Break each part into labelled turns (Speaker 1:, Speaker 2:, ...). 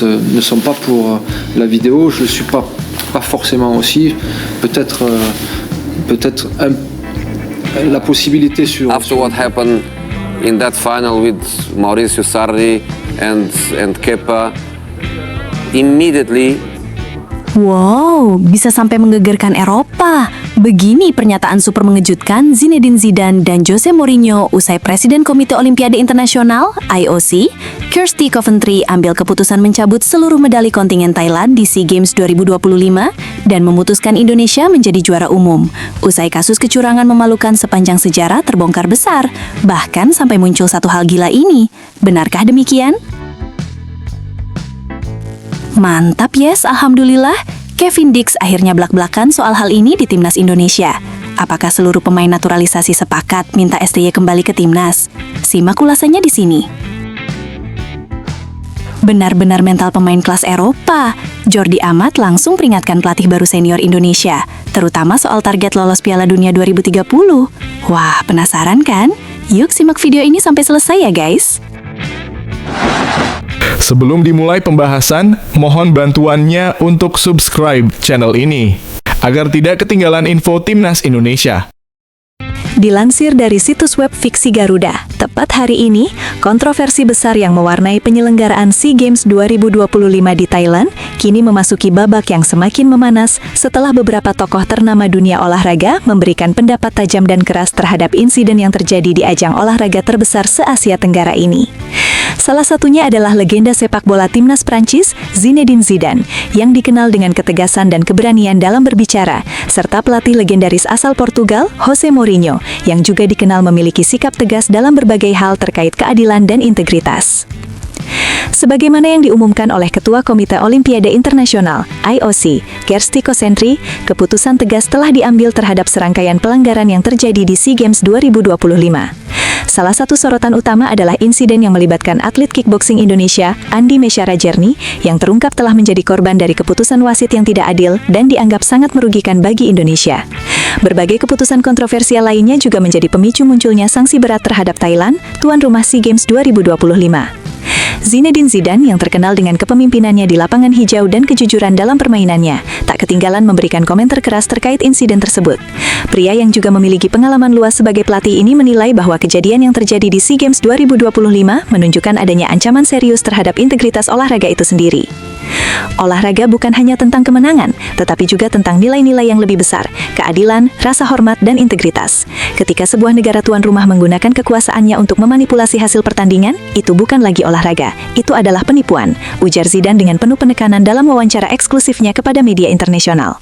Speaker 1: Ne sont pas pour la vidéo, je suis pas forcément aussi, peut-être la possibilité sur.
Speaker 2: After what happened in that final with Maurizio Sarri and Kepa, immediately.
Speaker 3: Wow, bisa sampai menggegerkan Eropa. Begini pernyataan super mengejutkan Zinedine Zidane dan Jose Mourinho usai Presiden Komite Olimpiade Internasional (IOC), Kirsty Coventry ambil keputusan mencabut seluruh medali kontingen Thailand di SEA Games 2025 dan memutuskan Indonesia menjadi juara umum. Usai kasus kecurangan memalukan sepanjang sejarah terbongkar besar, bahkan sampai muncul satu hal gila ini. Benarkah demikian? Mantap yes, Alhamdulillah. Kevin Dix akhirnya blak-blakan soal hal ini di Timnas Indonesia. Apakah seluruh pemain naturalisasi sepakat minta STY kembali ke Timnas? Simak ulasannya di sini. Benar-benar mental pemain kelas Eropa. Jordi Amat langsung peringatkan pelatih baru senior Indonesia, terutama soal target lolos Piala Dunia 2030. Wah, penasaran kan? Yuk simak video ini sampai selesai ya guys.
Speaker 4: Sebelum dimulai pembahasan, mohon bantuannya untuk subscribe channel ini, agar tidak ketinggalan info Timnas Indonesia.
Speaker 3: Dilansir dari situs web Fiksi Garuda, tepat hari ini, kontroversi besar yang mewarnai penyelenggaraan SEA Games 2025 di Thailand kini memasuki babak yang semakin memanas setelah beberapa tokoh ternama dunia olahraga memberikan pendapat tajam dan keras terhadap insiden yang terjadi di ajang olahraga terbesar se-Asia Tenggara ini. Salah satunya adalah legenda sepak bola timnas Prancis, Zinedine Zidane, yang dikenal dengan ketegasan dan keberanian dalam berbicara, serta pelatih legendaris asal Portugal, Jose Mourinho, yang juga dikenal memiliki sikap tegas dalam berbagai hal terkait keadilan dan integritas. Sebagaimana yang diumumkan oleh Ketua Komite Olimpiade Internasional (IOC), Kirsty Coventry, keputusan tegas telah diambil terhadap serangkaian pelanggaran yang terjadi di SEA Games 2025. Salah satu sorotan utama adalah insiden yang melibatkan atlet kickboxing Indonesia, Andi Mesyarajerni, yang terungkap telah menjadi korban dari keputusan wasit yang tidak adil dan dianggap sangat merugikan bagi Indonesia. Berbagai keputusan kontroversial lainnya juga menjadi pemicu munculnya sanksi berat terhadap Thailand, tuan rumah SEA Games 2025. Zinedine Zidane yang terkenal dengan kepemimpinannya di lapangan hijau dan kejujuran dalam permainannya, tak ketinggalan memberikan komentar keras terkait insiden tersebut. Pria yang juga memiliki pengalaman luas sebagai pelatih ini menilai bahwa kejadian yang terjadi di SEA Games 2025 menunjukkan adanya ancaman serius terhadap integritas olahraga itu sendiri. Olahraga bukan hanya tentang kemenangan, tetapi juga tentang nilai-nilai yang lebih besar, keadilan, rasa hormat, dan integritas. Ketika sebuah negara tuan rumah menggunakan kekuasaannya untuk memanipulasi hasil pertandingan, itu bukan lagi olahraga, itu adalah penipuan, ujar Zidane dengan penuh penekanan dalam wawancara eksklusifnya kepada media internasional.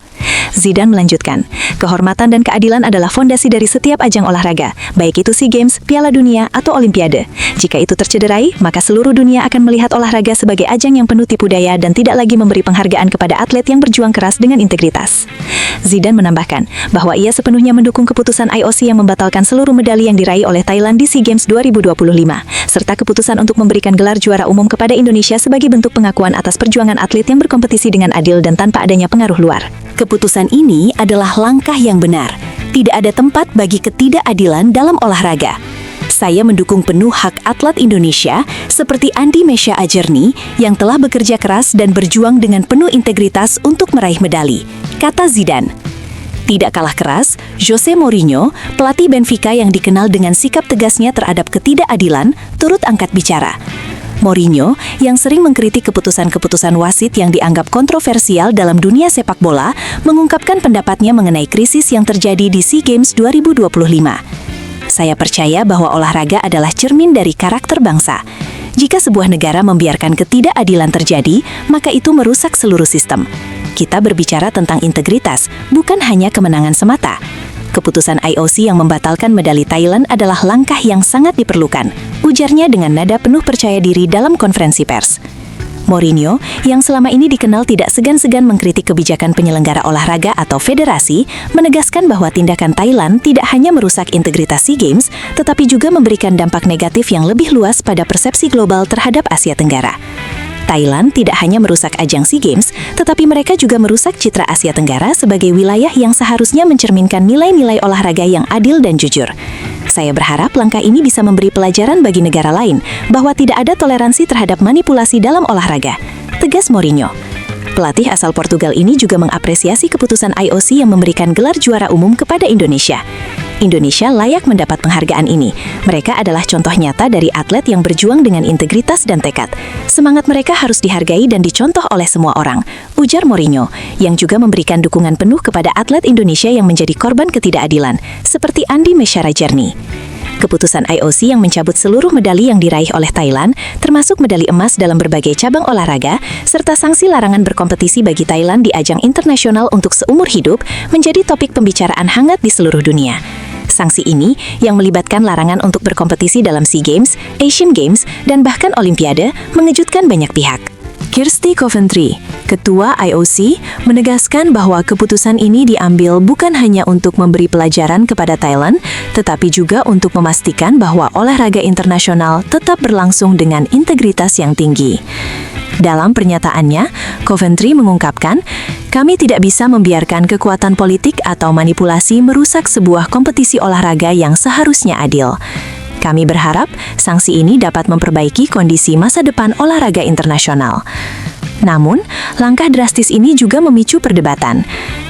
Speaker 3: Zidane melanjutkan, kehormatan dan keadilan adalah fondasi dari setiap ajang olahraga, baik itu SEA Games, Piala Dunia, atau Olimpiade. Jika itu tercederai, maka seluruh dunia akan melihat olahraga sebagai ajang yang penuh tipu daya dan tidak lagi memberi penghargaan kepada atlet yang berjuang keras dengan integritas. Zidane menambahkan bahwa ia sepenuhnya mendukung keputusan IOC yang membatalkan seluruh medali yang diraih oleh Thailand di SEA Games 2025, serta keputusan untuk memberikan gelar juara umum kepada Indonesia sebagai bentuk pengakuan atas perjuangan atlet yang berkompetisi dengan adil dan tanpa adanya pengaruh luar. Keputusan ini adalah langkah yang benar. Tidak ada tempat bagi ketidakadilan dalam olahraga. Saya mendukung penuh hak atlet Indonesia seperti Andi Mesyarajerni yang telah bekerja keras dan berjuang dengan penuh integritas untuk meraih medali, kata Zidane. Tidak kalah keras, Jose Mourinho, pelatih Benfica yang dikenal dengan sikap tegasnya terhadap ketidakadilan, turut angkat bicara. Mourinho, yang sering mengkritik keputusan-keputusan wasit yang dianggap kontroversial dalam dunia sepak bola, mengungkapkan pendapatnya mengenai krisis yang terjadi di SEA Games 2025. Saya percaya bahwa olahraga adalah cermin dari karakter bangsa. Jika sebuah negara membiarkan ketidakadilan terjadi, maka itu merusak seluruh sistem. Kita berbicara tentang integritas, bukan hanya kemenangan semata. Keputusan IOC yang membatalkan medali Thailand adalah langkah yang sangat diperlukan, ujarnya dengan nada penuh percaya diri dalam konferensi pers. Mourinho, yang selama ini dikenal tidak segan-segan mengkritik kebijakan penyelenggara olahraga atau federasi, menegaskan bahwa tindakan Thailand tidak hanya merusak integritas SEA Games, tetapi juga memberikan dampak negatif yang lebih luas pada persepsi global terhadap Asia Tenggara. Thailand tidak hanya merusak ajang SEA Games, tetapi mereka juga merusak citra Asia Tenggara sebagai wilayah yang seharusnya mencerminkan nilai-nilai olahraga yang adil dan jujur. Saya berharap langkah ini bisa memberi pelajaran bagi negara lain bahwa tidak ada toleransi terhadap manipulasi dalam olahraga. tegas Mourinho. Pelatih asal Portugal ini juga mengapresiasi keputusan IOC yang memberikan gelar juara umum kepada Indonesia. Indonesia layak mendapat penghargaan ini. Mereka adalah contoh nyata dari atlet yang berjuang dengan integritas dan tekad. Semangat mereka harus dihargai dan dicontoh oleh semua orang, ujar Mourinho, yang juga memberikan dukungan penuh kepada atlet Indonesia yang menjadi korban ketidakadilan, seperti Andi Mesyarajerni. Keputusan IOC yang mencabut seluruh medali yang diraih oleh Thailand, termasuk medali emas dalam berbagai cabang olahraga, serta sanksi larangan berkompetisi bagi Thailand di ajang internasional untuk seumur hidup, menjadi topik pembicaraan hangat di seluruh dunia. Sanksi ini, yang melibatkan larangan untuk berkompetisi dalam SEA Games, Asian Games, dan bahkan Olimpiade, mengejutkan banyak pihak. Kirsty Coventry, Ketua IOC, menegaskan bahwa keputusan ini diambil bukan hanya untuk memberi pelajaran kepada Thailand, tetapi juga untuk memastikan bahwa olahraga internasional tetap berlangsung dengan integritas yang tinggi. Dalam pernyataannya, Coventry mengungkapkan, "Kami tidak bisa membiarkan kekuatan politik atau manipulasi merusak sebuah kompetisi olahraga yang seharusnya adil. Kami berharap sanksi ini dapat memperbaiki kondisi masa depan olahraga internasional." Namun, langkah drastis ini juga memicu perdebatan.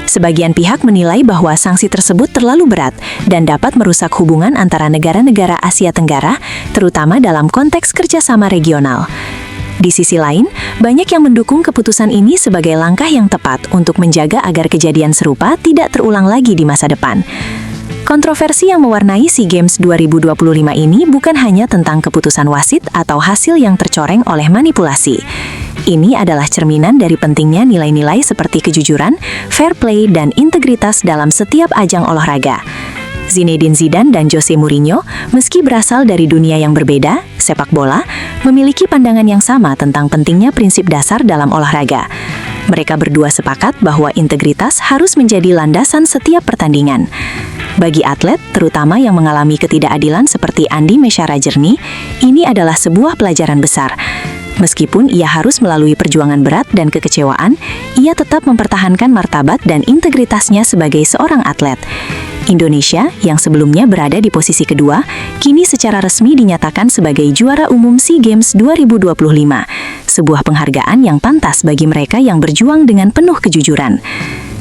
Speaker 3: Sebagian pihak menilai bahwa sanksi tersebut terlalu berat dan dapat merusak hubungan antara negara-negara Asia Tenggara, terutama dalam konteks kerjasama regional. Di sisi lain, banyak yang mendukung keputusan ini sebagai langkah yang tepat untuk menjaga agar kejadian serupa tidak terulang lagi di masa depan. Kontroversi yang mewarnai SEA Games 2025 ini bukan hanya tentang keputusan wasit atau hasil yang tercoreng oleh manipulasi. Ini adalah cerminan dari pentingnya nilai-nilai seperti kejujuran, fair play, dan integritas dalam setiap ajang olahraga. Zinedine Zidane dan Jose Mourinho, meski berasal dari dunia yang berbeda, sepak bola, memiliki pandangan yang sama tentang pentingnya prinsip dasar dalam olahraga. Mereka berdua sepakat bahwa integritas harus menjadi landasan setiap pertandingan. Bagi atlet, terutama yang mengalami ketidakadilan seperti Andi Mesyarajerni, ini adalah sebuah pelajaran besar. Meskipun ia harus melalui perjuangan berat dan kekecewaan, ia tetap mempertahankan martabat dan integritasnya sebagai seorang atlet. Indonesia, yang sebelumnya berada di posisi kedua, kini secara resmi dinyatakan sebagai juara umum SEA Games 2025, sebuah penghargaan yang pantas bagi mereka yang berjuang dengan penuh kejujuran.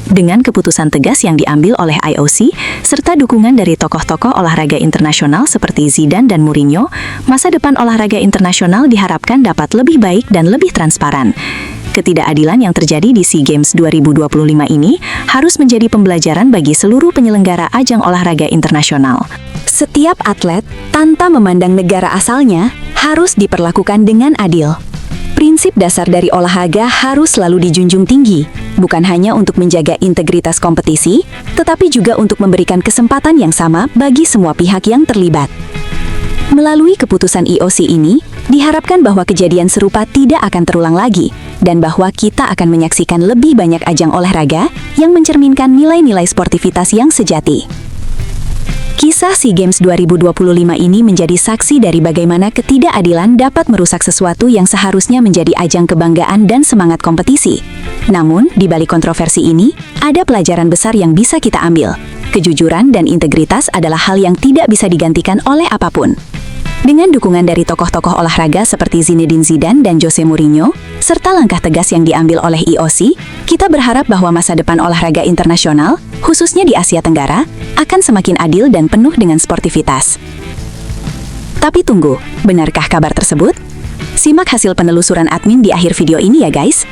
Speaker 3: Dengan keputusan tegas yang diambil oleh IOC, serta dukungan dari tokoh-tokoh olahraga internasional seperti Zidane dan Mourinho, masa depan olahraga internasional diharapkan dapat lebih baik dan lebih transparan. Ketidakadilan yang terjadi di SEA Games 2025 ini harus menjadi pembelajaran bagi seluruh penyelenggara ajang olahraga internasional. Setiap atlet, tanpa memandang negara asalnya, harus diperlakukan dengan adil. Prinsip dasar dari olahraga harus selalu dijunjung tinggi, bukan hanya untuk menjaga integritas kompetisi, tetapi juga untuk memberikan kesempatan yang sama bagi semua pihak yang terlibat. Melalui keputusan IOC ini, diharapkan bahwa kejadian serupa tidak akan terulang lagi, dan bahwa kita akan menyaksikan lebih banyak ajang olahraga yang mencerminkan nilai-nilai sportivitas yang sejati. Kisah SEA Games 2025 ini menjadi saksi dari bagaimana ketidakadilan dapat merusak sesuatu yang seharusnya menjadi ajang kebanggaan dan semangat kompetisi. Namun, di balik kontroversi ini, ada pelajaran besar yang bisa kita ambil. Kejujuran dan integritas adalah hal yang tidak bisa digantikan oleh apapun. Dengan dukungan dari tokoh-tokoh olahraga seperti Zinedine Zidane dan Jose Mourinho, serta langkah tegas yang diambil oleh IOC, kita berharap bahwa masa depan olahraga internasional, khususnya di Asia Tenggara, akan semakin adil dan penuh dengan sportivitas. Tapi tunggu, benarkah kabar tersebut? Simak hasil penelusuran admin di akhir video ini ya guys.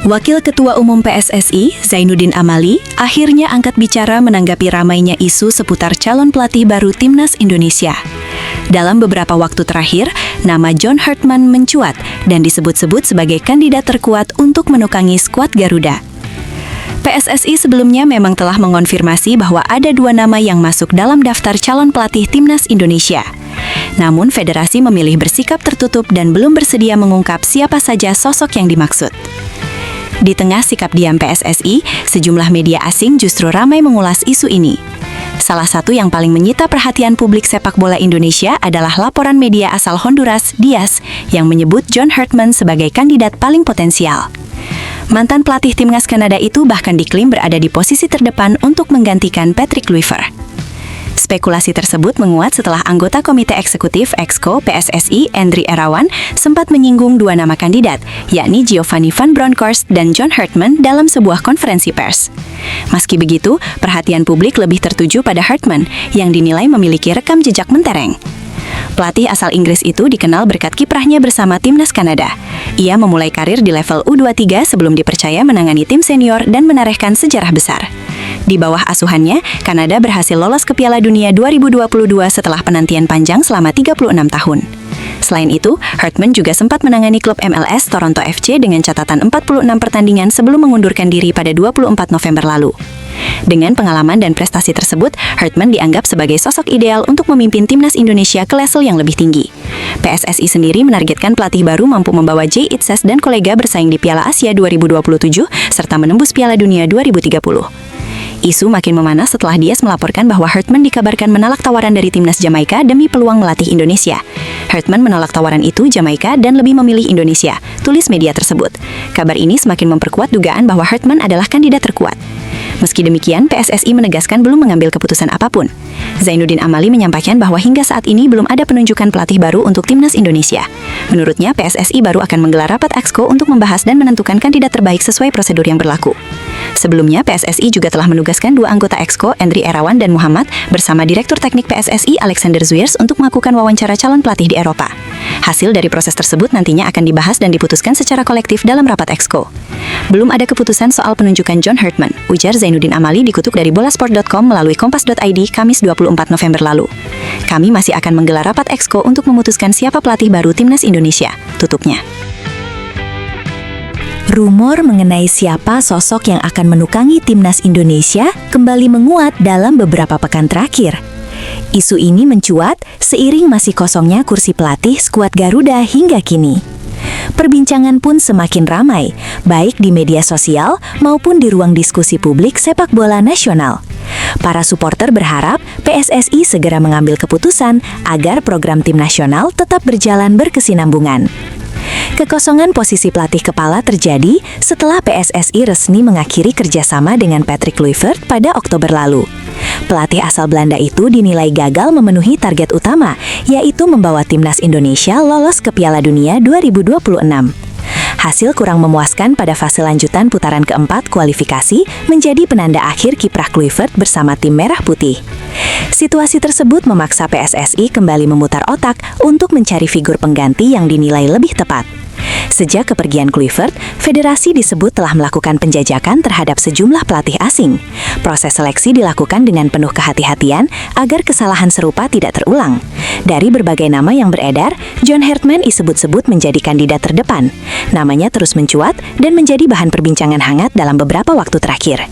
Speaker 3: Wakil Ketua Umum PSSI, Zainuddin Amali, akhirnya angkat bicara menanggapi ramainya isu seputar calon pelatih baru Timnas Indonesia. Dalam beberapa waktu terakhir, nama John Hartman mencuat dan disebut-sebut sebagai kandidat terkuat untuk menukangi skuad Garuda. PSSI sebelumnya memang telah mengonfirmasi bahwa ada 2 nama yang masuk dalam daftar calon pelatih Timnas Indonesia. Namun, federasi memilih bersikap tertutup dan belum bersedia mengungkap siapa saja sosok yang dimaksud. Di tengah sikap diam PSSI, sejumlah media asing justru ramai mengulas isu ini. Salah satu yang paling menyita perhatian publik sepak bola Indonesia adalah laporan media asal Honduras, Dias, yang menyebut John Hartman sebagai kandidat paling potensial. Mantan pelatih timnas Kanada itu bahkan diklaim berada di posisi terdepan untuk menggantikan Patrick Kluivert. Spekulasi tersebut menguat setelah anggota Komite Eksekutif Exco PSSI, Andri Irawan, sempat menyinggung dua nama kandidat, yakni Giovanni Van Bronckhorst dan John Hartman dalam sebuah konferensi pers. Meski begitu, perhatian publik lebih tertuju pada Hartman, yang dinilai memiliki rekam jejak mentereng. Pelatih asal Inggris itu dikenal berkat kiprahnya bersama timnas Kanada. Ia memulai karir di level U23 sebelum dipercaya menangani tim senior dan menorehkan sejarah besar. Di bawah asuhannya, Kanada berhasil lolos ke Piala Dunia 2022 setelah penantian panjang selama 36 tahun. Selain itu, Hartman juga sempat menangani klub MLS Toronto FC dengan catatan 46 pertandingan sebelum mengundurkan diri pada 24 November lalu. Dengan pengalaman dan prestasi tersebut, Hartman dianggap sebagai sosok ideal untuk memimpin timnas Indonesia ke level yang lebih tinggi. PSSI sendiri menargetkan pelatih baru mampu membawa Jay Itzes dan kolega bersaing di Piala Asia 2027 serta menembus Piala Dunia 2030. Isu makin memanas setelah Dias melaporkan bahwa Hartman dikabarkan menolak tawaran dari timnas Jamaika demi peluang melatih Indonesia. Hartman menolak tawaran itu Jamaika dan lebih memilih Indonesia, tulis media tersebut. Kabar ini semakin memperkuat dugaan bahwa Hartman adalah kandidat terkuat. Meski demikian, PSSI menegaskan belum mengambil keputusan apapun. Zainuddin Amali menyampaikan bahwa hingga saat ini belum ada penunjukan pelatih baru untuk timnas Indonesia. Menurutnya, PSSI baru akan menggelar rapat Exco untuk membahas dan menentukan kandidat terbaik sesuai prosedur yang berlaku. Sebelumnya, PSSI juga telah menugaskan dua anggota Exco, Andri Irawan dan Muhammad, bersama Direktur Teknik PSSI Alexander Zwiers untuk melakukan wawancara calon pelatih di Eropa. Hasil dari proses tersebut nantinya akan dibahas dan diputuskan secara kolektif dalam rapat Exco. Belum ada keputusan soal penunjukan John Hartman, ujar Zainuddin Amali dikutuk dari bolasport.com melalui kompas.id Kamis 24 November lalu. Kami masih akan menggelar rapat Exco untuk memutuskan siapa pelatih baru timnas Indonesia, tutupnya.
Speaker 5: Rumor mengenai siapa sosok yang akan menukangi timnas Indonesia kembali menguat dalam beberapa pekan terakhir. Isu ini mencuat seiring masih kosongnya kursi pelatih skuad Garuda hingga kini. Perbincangan pun semakin ramai, baik di media sosial maupun di ruang diskusi publik sepak bola nasional. Para supporter berharap PSSI segera mengambil keputusan agar program tim nasional tetap berjalan berkesinambungan. Kekosongan posisi pelatih kepala terjadi setelah PSSI resmi mengakhiri kerjasama dengan Patrick Kluivert pada Oktober lalu. Pelatih asal Belanda itu dinilai gagal memenuhi target utama, yaitu membawa timnas Indonesia lolos ke Piala Dunia 2026. Hasil kurang memuaskan pada fase lanjutan putaran keempat kualifikasi menjadi penanda akhir kiprah Kluivert bersama tim Merah Putih. Situasi tersebut memaksa PSSI kembali memutar otak untuk mencari figur pengganti yang dinilai lebih tepat. Sejak kepergian Kluivert, federasi disebut telah melakukan penjajakan terhadap sejumlah pelatih asing. Proses seleksi dilakukan dengan penuh kehati-hatian agar kesalahan serupa tidak terulang. Dari berbagai nama yang beredar, John Hartman disebut-sebut menjadi kandidat terdepan. Namanya terus mencuat dan menjadi bahan perbincangan hangat dalam beberapa waktu terakhir.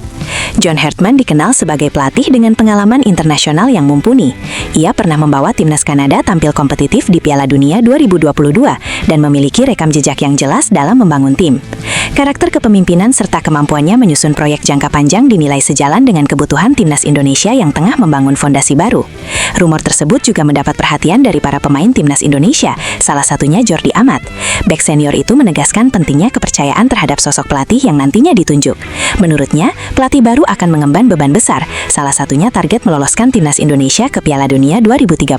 Speaker 5: John Hartman dikenal sebagai pelatih dengan pengalaman internasional yang mumpuni. Ia pernah membawa timnas Kanada tampil kompetitif di Piala Dunia 2022 dan memiliki rekam jejak yang jelas dalam membangun tim. Karakter kepemimpinan serta kemampuannya menyusun proyek jangka panjang dinilai sejalan dengan kebutuhan timnas Indonesia yang tengah membangun fondasi baru. Rumor tersebut juga mendapat perhatian dari para pemain timnas Indonesia, salah satunya Jordi Amat. Bek senior itu menegaskan pentingnya kepercayaan terhadap sosok pelatih yang nantinya ditunjuk. Menurutnya, pelatih baru akan mengemban beban besar, salah satunya target meloloskan timnas Indonesia ke Piala Dunia 2030.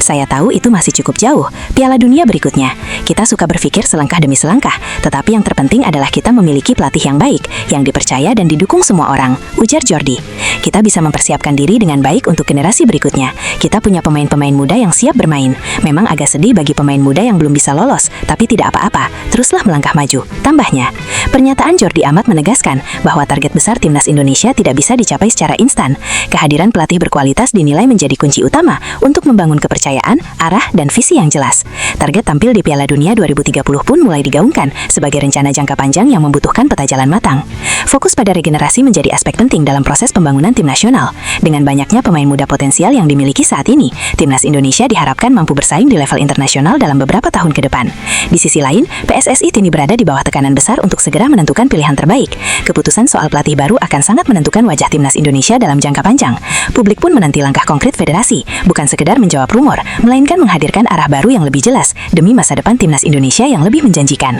Speaker 5: Saya tahu itu masih cukup jauh, Piala Dunia berikutnya. Kita suka berpikir selangkah demi selangkah, tetapi yang terpenting adalah kita memiliki pelatih yang baik, yang dipercaya dan didukung semua orang, ujar Jordi. Kita bisa mempersiapkan diri dengan baik untuk generasi berikutnya. Kita punya pemain-pemain muda yang siap bermain. Memang agak sedih bagi pemain muda yang belum bisa lolos, tapi tidak apa-apa, teruslah melangkah maju, tambahnya. Pernyataan Jordi Amat menegaskan bahwa target besar timnas Indonesia tidak bisa dicapai secara instan. Kehadiran pelatih berkualitas dinilai menjadi kunci utama untuk membangun kepercayaan, arah, dan visi yang jelas. Target tampil di Piala Dunia 2030 pun mulai digaungkan sebagai rencana jangka panjang yang membutuhkan peta jalan matang. Fokus pada regenerasi menjadi aspek penting dalam proses pembangunan tim nasional. Dengan banyaknya pemain muda potensial yang dimiliki saat ini, timnas Indonesia diharapkan mampu bersaing di level internasional dalam beberapa tahun ke depan. Di sisi lain, PSSI kini berada di bawah tekanan besar untuk segera menentukan pilihan terbaik. Keputusan soal pelatih baru akan sangat menentukan wajah timnas Indonesia dalam jangka panjang. Publik pun menanti langkah konkret federasi, bukan sekedar menjawab rumor, melainkan menghadirkan arah baru yang lebih jelas demi masa depan timnas Indonesia yang lebih menjanjikan.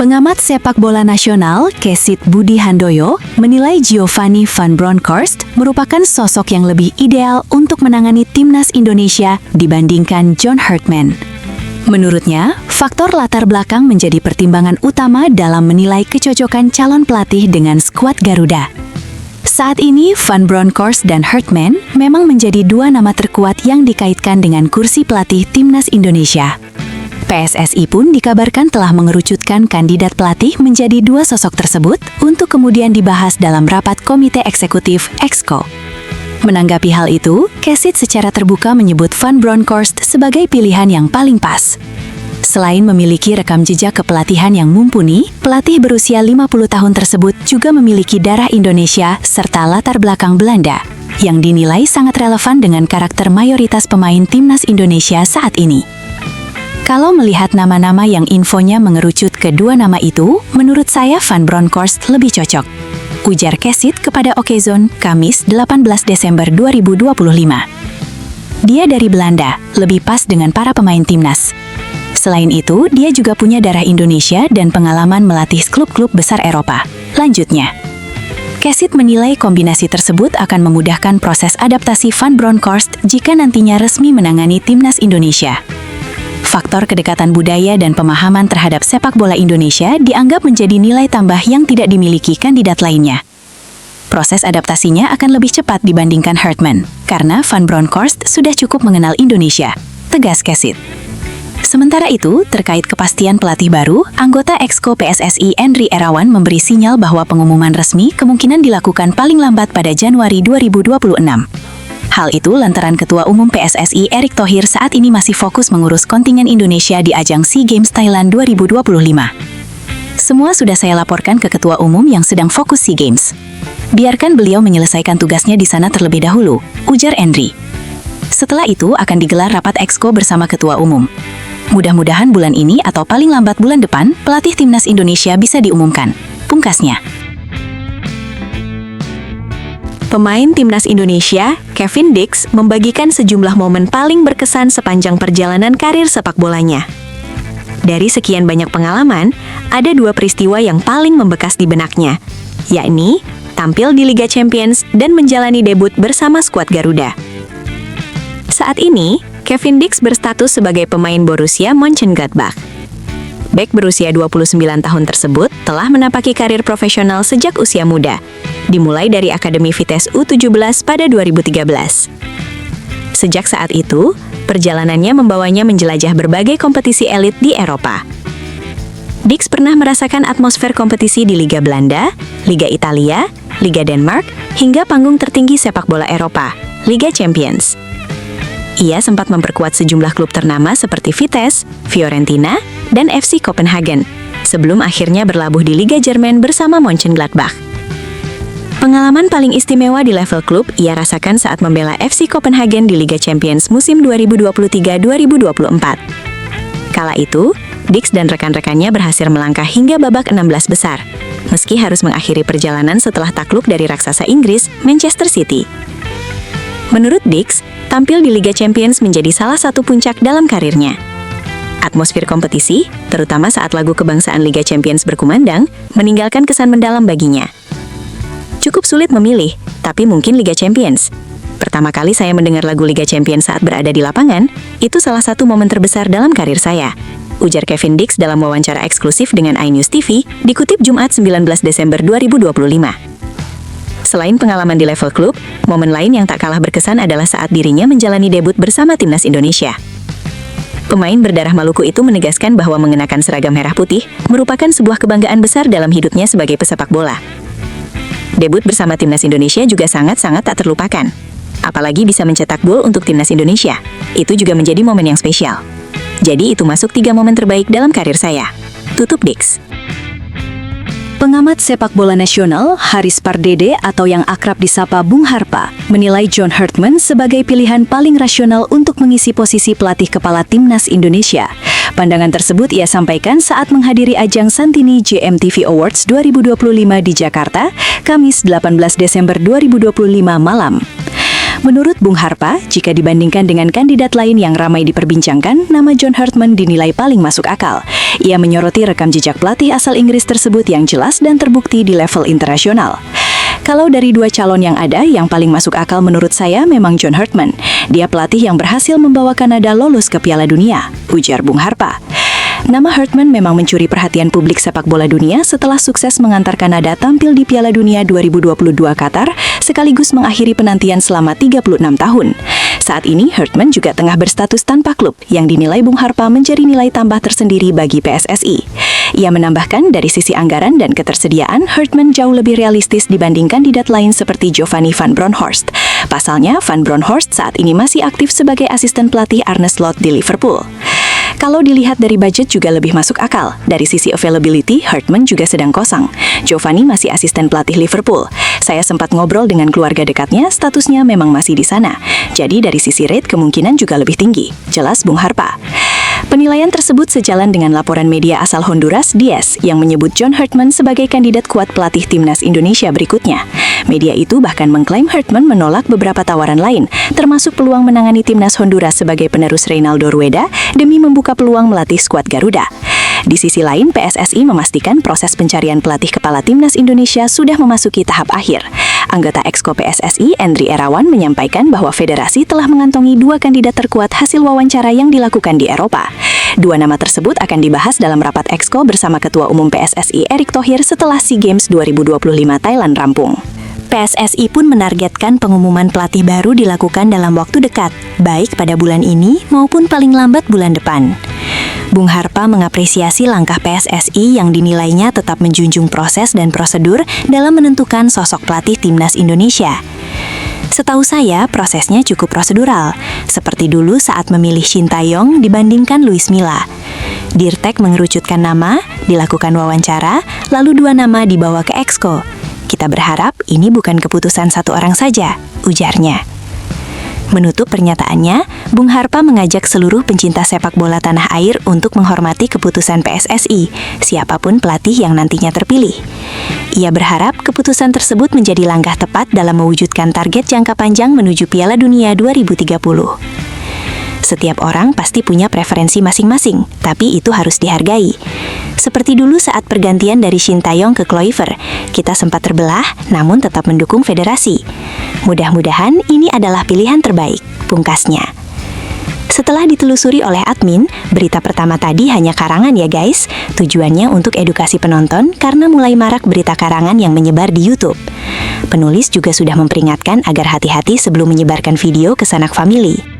Speaker 3: Pengamat sepak bola nasional, Kesit Budi Handoyo, menilai Giovanni Van Bronckhorst merupakan sosok yang lebih ideal untuk menangani timnas Indonesia dibandingkan John Herdman. Menurutnya, faktor latar belakang menjadi pertimbangan utama dalam menilai kecocokan calon pelatih dengan skuad Garuda. Saat ini, Van Bronckhorst dan Herdman memang menjadi dua nama terkuat yang dikaitkan dengan kursi pelatih timnas Indonesia. PSSI pun dikabarkan telah mengerucutkan kandidat pelatih menjadi dua sosok tersebut untuk kemudian dibahas dalam rapat Komite Eksekutif (Exco). Menanggapi hal itu, Kesit secara terbuka menyebut Van Bronckhorst sebagai pilihan yang paling pas. Selain memiliki rekam jejak kepelatihan yang mumpuni, pelatih berusia 50 tahun tersebut juga memiliki darah Indonesia serta latar belakang Belanda, yang dinilai sangat relevan dengan karakter mayoritas pemain timnas Indonesia saat ini. Kalau melihat nama-nama yang infonya mengerucut ke dua nama itu, menurut saya Van Bronckhorst lebih cocok, ujar Kesit kepada Okezone, Kamis 18 Desember 2025. Dia dari Belanda, lebih pas dengan para pemain timnas. Selain itu, dia juga punya darah Indonesia dan pengalaman melatih klub-klub besar Eropa. Lanjutnya, Kesit menilai kombinasi tersebut akan memudahkan proses adaptasi Van Bronckhorst jika nantinya resmi menangani timnas Indonesia. Faktor kedekatan budaya dan pemahaman terhadap sepak bola Indonesia dianggap menjadi nilai tambah yang tidak dimiliki kandidat lainnya. Proses adaptasinya akan lebih cepat dibandingkan Herdman, karena Van Bronckhorst sudah cukup mengenal Indonesia, tegas Kesit. Sementara itu, terkait kepastian pelatih baru, anggota Exco PSSI Endri Erawan memberi sinyal bahwa pengumuman resmi kemungkinan dilakukan paling lambat pada Januari 2026. Hal itu lantaran Ketua Umum PSSI Erick Thohir saat ini masih fokus mengurus kontingen Indonesia di ajang SEA Games Thailand 2025. Semua sudah saya laporkan ke Ketua Umum yang sedang fokus SEA Games. Biarkan beliau menyelesaikan tugasnya di sana terlebih dahulu, ujar Endri. Setelah itu akan digelar rapat Exco bersama Ketua Umum. Mudah-mudahan bulan ini atau paling lambat bulan depan, pelatih timnas Indonesia bisa diumumkan, pungkasnya. Pemain timnas Indonesia, Kevin Dix, membagikan sejumlah momen paling berkesan sepanjang perjalanan karir sepak bolanya. Dari sekian banyak pengalaman, ada dua peristiwa yang paling membekas di benaknya, yakni tampil di Liga Champions dan menjalani debut bersama skuad Garuda. Saat ini, Kevin Dix berstatus sebagai pemain Borussia Mönchengladbach. Bek berusia 29 tahun tersebut telah menapaki karir profesional sejak usia muda, dimulai dari Akademi Vitesse U17 pada 2013. Sejak saat itu, perjalanannya membawanya menjelajah berbagai kompetisi elit di Eropa. Dix pernah merasakan atmosfer kompetisi di Liga Belanda, Liga Italia, Liga Denmark, hingga panggung tertinggi sepak bola Eropa, Liga Champions. Ia sempat memperkuat sejumlah klub ternama seperti Vitesse, Fiorentina, dan FC Copenhagen, sebelum akhirnya berlabuh di Liga Jerman bersama Mönchengladbach. Pengalaman paling istimewa di level klub ia rasakan saat membela FC Copenhagen di Liga Champions musim 2023-2024. Kala itu, Dix dan rekan-rekannya berhasil melangkah hingga babak 16 besar, meski harus mengakhiri perjalanan setelah takluk dari raksasa Inggris, Manchester City. Menurut Dix, tampil di Liga Champions menjadi salah satu puncak dalam karirnya. Atmosfer kompetisi, terutama saat lagu kebangsaan Liga Champions berkumandang, meninggalkan kesan mendalam baginya. Cukup sulit memilih, tapi mungkin Liga Champions. Pertama kali saya mendengar lagu Liga Champions saat berada di lapangan, itu salah satu momen terbesar dalam karir saya, ujar Kevin Dix dalam wawancara eksklusif dengan iNews TV, dikutip Jumat 19 Desember 2025. Selain pengalaman di level klub, momen lain yang tak kalah berkesan adalah saat dirinya menjalani debut bersama timnas Indonesia. Pemain berdarah Maluku itu menegaskan bahwa mengenakan seragam merah putih merupakan sebuah kebanggaan besar dalam hidupnya sebagai pesepak bola. Debut bersama timnas Indonesia juga sangat-sangat tak terlupakan. Apalagi bisa mencetak gol untuk timnas Indonesia. Itu juga menjadi momen yang spesial. Jadi itu masuk 3 momen terbaik dalam karir saya. Tutup Dix. Pengamat sepak bola nasional, Haris Pardede atau yang akrab disapa Bung Harpa, menilai John Herdman sebagai pilihan paling rasional untuk mengisi posisi pelatih kepala timnas Indonesia. Pandangan tersebut ia sampaikan saat menghadiri ajang Santini JMTV Awards 2025 di Jakarta, Kamis 18 Desember 2025 malam. Menurut Bung Harpa, jika dibandingkan dengan kandidat lain yang ramai diperbincangkan, nama John Hartman dinilai paling masuk akal. Ia menyoroti rekam jejak pelatih asal Inggris tersebut yang jelas dan terbukti di level internasional. Kalau dari dua calon yang ada, yang paling masuk akal menurut saya memang John Hartman. Dia pelatih yang berhasil membawa Kanada lolos ke Piala Dunia, ujar Bung Harpa. Nama Hartman memang mencuri perhatian publik sepak bola dunia setelah sukses mengantar Kanada tampil di Piala Dunia 2022 Qatar, sekaligus mengakhiri penantian selama 36 tahun. Saat ini, Hartman juga tengah berstatus tanpa klub, yang dinilai Bung Harpa menjadi nilai tambah tersendiri bagi PSSI. Ia menambahkan dari sisi anggaran dan ketersediaan, Hartman jauh lebih realistis dibanding kandidat lain seperti Giovanni van Bronckhorst. Pasalnya, Van Bronckhorst saat ini masih aktif sebagai asisten pelatih Arne Slot di Liverpool. Kalau dilihat dari budget juga lebih masuk akal. Dari sisi availability, Hartman juga sedang kosong. Giovanni masih asisten pelatih Liverpool. Saya sempat ngobrol dengan keluarga dekatnya, statusnya memang masih di sana. Jadi dari sisi rate kemungkinan juga lebih tinggi. Jelas Bung Harpa. Penilaian tersebut sejalan dengan laporan media asal Honduras, Diez, yang menyebut John Hartman sebagai kandidat kuat pelatih timnas Indonesia berikutnya. Media itu bahkan mengklaim Hartman menolak beberapa tawaran lain, termasuk peluang menangani timnas Honduras sebagai penerus Reynaldo Rueda demi membuka peluang melatih skuad Garuda. Di sisi lain, PSSI memastikan proses pencarian pelatih kepala timnas Indonesia sudah memasuki tahap akhir. Anggota Exco PSSI, Endri Erawan, menyampaikan bahwa federasi telah mengantongi 2 kandidat terkuat hasil wawancara yang dilakukan di Eropa. 2 nama tersebut akan dibahas dalam rapat Exco bersama Ketua Umum PSSI Erick Thohir setelah SEA Games 2025 Thailand rampung.
Speaker 5: PSSI pun menargetkan pengumuman pelatih baru dilakukan dalam waktu dekat, baik pada bulan ini maupun paling lambat bulan depan. Bung Harpa mengapresiasi langkah PSSI yang dinilainya tetap menjunjung proses dan prosedur dalam menentukan sosok pelatih timnas Indonesia. Setahu saya, prosesnya cukup prosedural, seperti dulu saat memilih Shin Tae-yong dibandingkan Luis Milla. Dirtek mengerucutkan nama, dilakukan wawancara, lalu 2 nama dibawa ke Exco. Kita berharap ini bukan keputusan satu orang saja, ujarnya. Menutup pernyataannya, Bung Harpa mengajak seluruh pencinta sepak bola tanah air untuk menghormati keputusan PSSI, siapapun pelatih yang nantinya terpilih. Ia berharap keputusan tersebut menjadi langkah tepat dalam mewujudkan target jangka panjang menuju Piala Dunia 2030. Setiap orang pasti punya preferensi masing-masing, tapi itu harus dihargai. Seperti dulu saat pergantian dari Shin Tae-yong ke Kluivert, kita sempat terbelah namun tetap mendukung federasi. Mudah-mudahan ini adalah pilihan terbaik, pungkasnya. Setelah ditelusuri oleh admin, berita pertama tadi hanya karangan ya guys. Tujuannya untuk edukasi penonton karena mulai marak berita karangan yang menyebar di YouTube. Penulis juga sudah memperingatkan agar hati-hati sebelum menyebarkan video ke sanak famili.